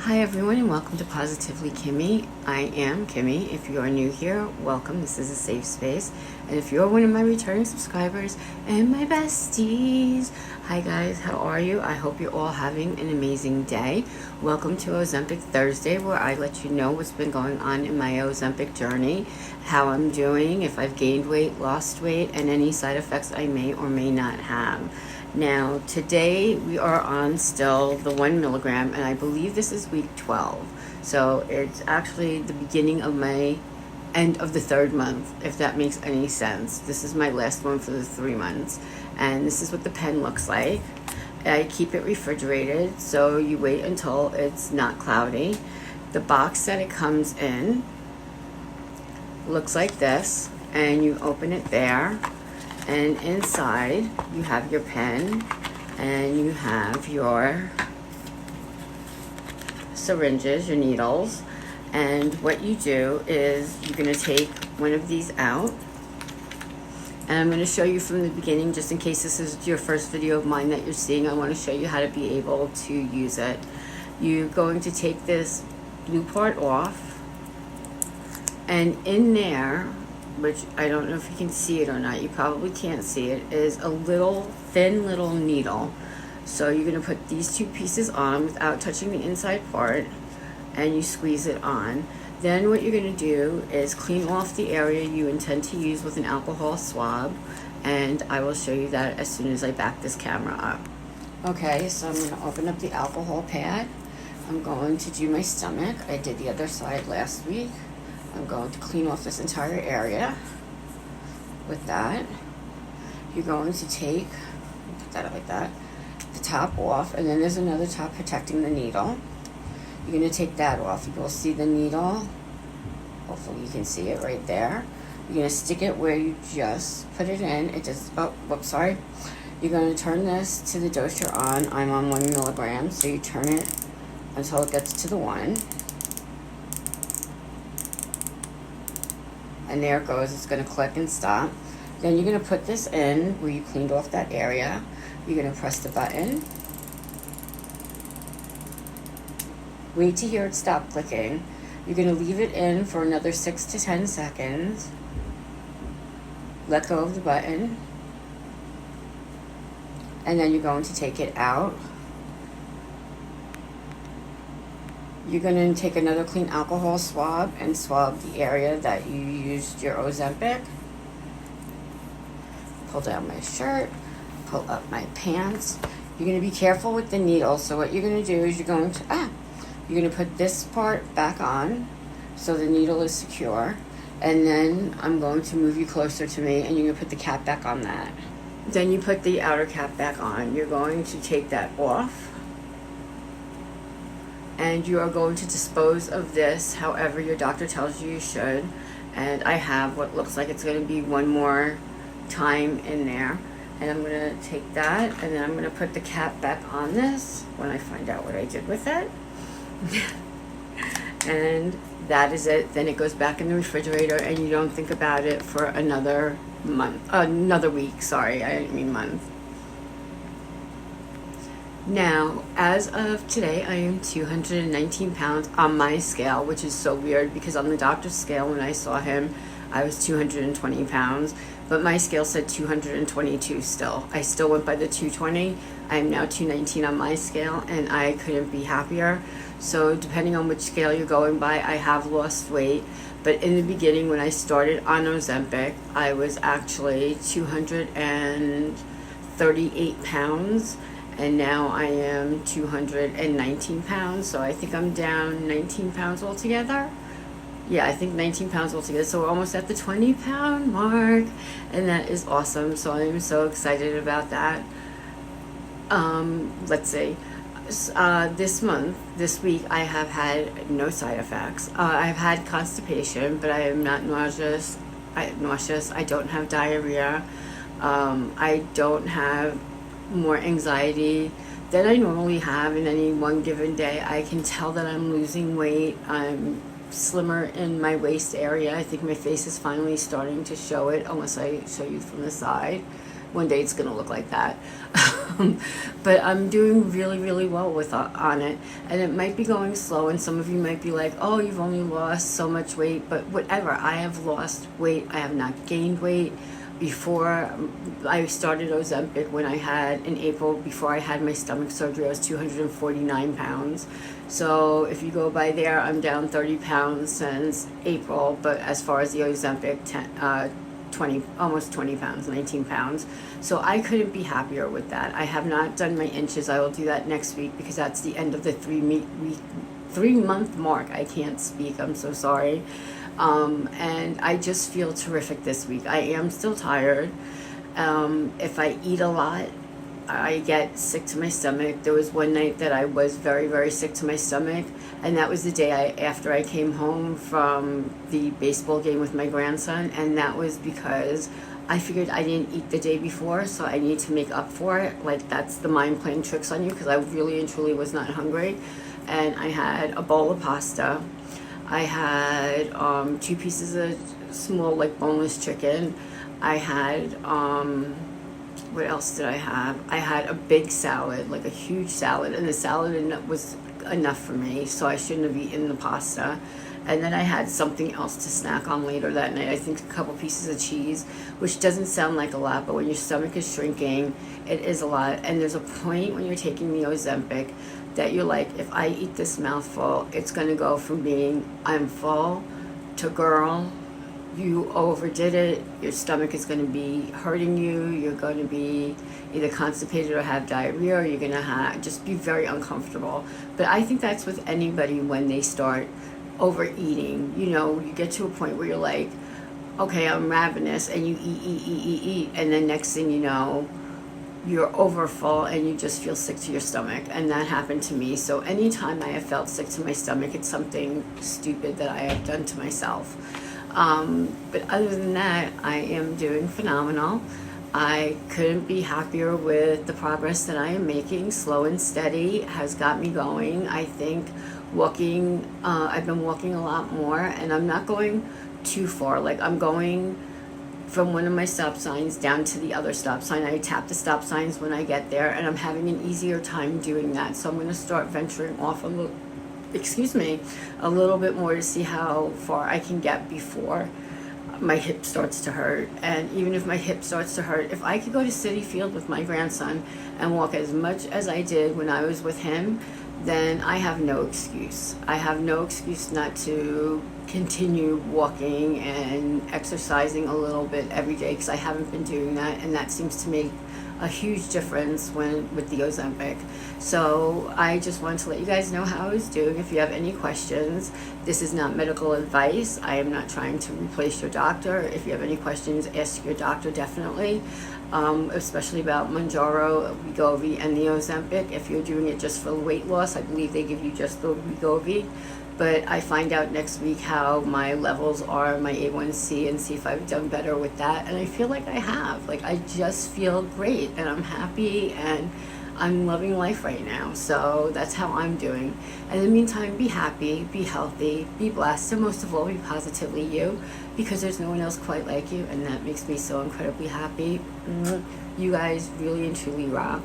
Hi everyone and welcome to Positively Kimmie. I am Kimmie. If you are new here, welcome. This is a safe space. And if you're one of my returning subscribers and my besties, hi guys, how are you? I hope you're all having an amazing day. Welcome to Ozempic Thursday, where I let you know what's been going on in my Ozempic journey, how I'm doing, if I've gained weight, lost weight, and any side effects I may or may not have. Now, today we are on still the 1 milligram, and I believe this is week 12. So it's actually the beginning of my end of the third month, if that makes any sense. This is my last one for the 3 months. And this is what the pen looks like. I keep it refrigerated, so you wait until it's not cloudy. The box that it comes in looks like this, and you open it there. And inside you have your pen and you have your syringes, your needles. And what you do is you're going to take one of these out. And I'm going to show you from the beginning, just in case this is your first video of mine that you're seeing. I want to show you how to be able to use it. You're going to take this blue part off. And in there, which I don't know if you can see it or not, you probably can't see it, is a little thin little needle. So you're going to put these two pieces on without touching the inside part, and you squeeze it on. Then what you're going to do is clean off the area you intend to use with an alcohol swab, and I will show you that as soon as I back this camera up. Okay, so I'm going to open up the alcohol pad. I'm going to do my stomach. I did the other side last week. I'm going to clean off this entire area with that. You're going to take, put that like that, the top off, and then there's another top protecting the needle. You're going to take that off. You will see the needle. Hopefully you can see it right there. You're going to stick it where you just put it in. It just, oh, whoops, sorry. You're going to turn this to the dose you're on. I'm on 1 milligram, so you turn it until it gets to the 1. And there it goes. It's going to click and stop. Then you're going to put this in where you cleaned off that area. You're going to press the button. Wait to hear it stop clicking. You're going to leave it in for another 6 to 10 seconds. Let go of the button. And then you're going to take it out. You're going to take another clean alcohol swab and swab the area that you used your Ozempic. Pull down my shirt, pull up my pants. You're going to be careful with the needle. So what you're going to do is you're going to put this part back on so the needle is secure. And then I'm going to move you closer to me, and you're going to put the cap back on that. Then you put the outer cap back on. You're going to take that off. And you are going to dispose of this however your doctor tells you you should. And I have what looks like it's going to be one more time in there. And I'm going to take that, and then I'm going to put the cap back on this when I find out what I did with it. And that is it. Then it goes back in the refrigerator, and you don't think about it for another week. Sorry, I didn't mean month. Now, as of today, I am 219 pounds on my scale, which is so weird because on the doctor's scale, when I saw him, I was 220 pounds, but my scale said 222 still. I still went by the 220. I am now 219 on my scale, and I couldn't be happier. So depending on which scale you're going by, I have lost weight. But in the beginning, when I started on Ozempic, I was actually 238 pounds. And now I am 219 pounds, so I think I'm down 19 pounds altogether. Yeah, I think 19 pounds altogether, so we're almost at the 20-pound mark, and that is awesome, so I'm so excited about that. Let's see. This week, I have had no side effects. I've had constipation, but I am not nauseous. I don't have diarrhea. I don't have more anxiety than I normally have in any one given day. I can tell that I'm losing weight. I'm slimmer in my waist area. I think my face is finally starting to show it, unless I show you from the side. one day it's gonna look like that. But I'm doing really, really well with on it, and it might be going slow, and some of you might be like, oh, you've only lost so much weight, but whatever. I have lost weight. I have not gained weight. Before I started Ozempic, when I had, in April, before I had my stomach surgery, I was 249 pounds. So if you go by there, I'm down 30 pounds since April, but as far as the Ozempic, 20, almost 20 pounds, 19 pounds. So I couldn't be happier with that. I have not done my inches. I will do that next week because that's the end of the 3-month mark. I can't speak. I'm so sorry. And I just feel terrific this week. I am still tired. If I eat a lot, I get sick to my stomach. There was one night that I was very, very sick to my stomach, and that was the day after I came home from the baseball game with my grandson, and that was because I figured I didn't eat the day before, so I need to make up for it. Like, that's the mind playing tricks on you, because I really and truly was not hungry. And I had a bowl of pasta. I had 2 pieces of small, like, boneless chicken. I had, what else did I have? I had a big salad, like a huge salad, and the salad was enough for me, so I shouldn't have eaten the pasta. And then I had something else to snack on later that night. I think a couple pieces of cheese, which doesn't sound like a lot, but when your stomach is shrinking, it is a lot. And there's a point when you're taking the Ozempic that you're like, if I eat this mouthful, it's going to go from being I'm full to, girl, you overdid it. Your stomach is going to be hurting you. You're going to be either constipated or have diarrhea, or you're going to just be very uncomfortable. But I think that's with anybody when they start overeating. You know, you get to a point where you're like, okay, I'm ravenous, and you eat, and then next thing you know, you're overfull and you just feel sick to your stomach. And that happened to me. So anytime I have felt sick to my stomach, it's something stupid that I have done to myself. But other than that, I am doing phenomenal. I couldn't be happier with the progress that I am making. Slow and steady has got me going. I think walking, I've been walking a lot more, and I'm not going too far. Like, I'm going from one of my stop signs down to the other stop sign. I tap the stop signs when I get there, and I'm having an easier time doing that. So I'm going to start venturing off a little bit more to see how far I can get before my hip starts to hurt. And even if my hip starts to hurt, if I could go to City Field with my grandson and walk as much as I did when I was with him, then I have no excuse. I have no excuse not to continue walking and exercising a little bit every day, because I haven't been doing that, and that seems to make a huge difference with the Ozempic. So I just wanted to let you guys know how I was doing. If you have any questions, this is not medical advice. I am not trying to replace your doctor. If you have any questions, ask your doctor, definitely, especially about Mounjaro, Wegovy, and the Ozempic. If you're doing it just for weight loss, I believe they give you just the Wegovy. But I find out next week how my levels are, my A1C, and see if I've done better with that. And I feel like I have. Like, I just feel great, and I'm happy, and I'm loving life right now. So that's how I'm doing. And in the meantime, be happy, be healthy, be blessed, and most of all, be positively you, because there's no one else quite like you, and that makes me so incredibly happy. You guys really and truly rock.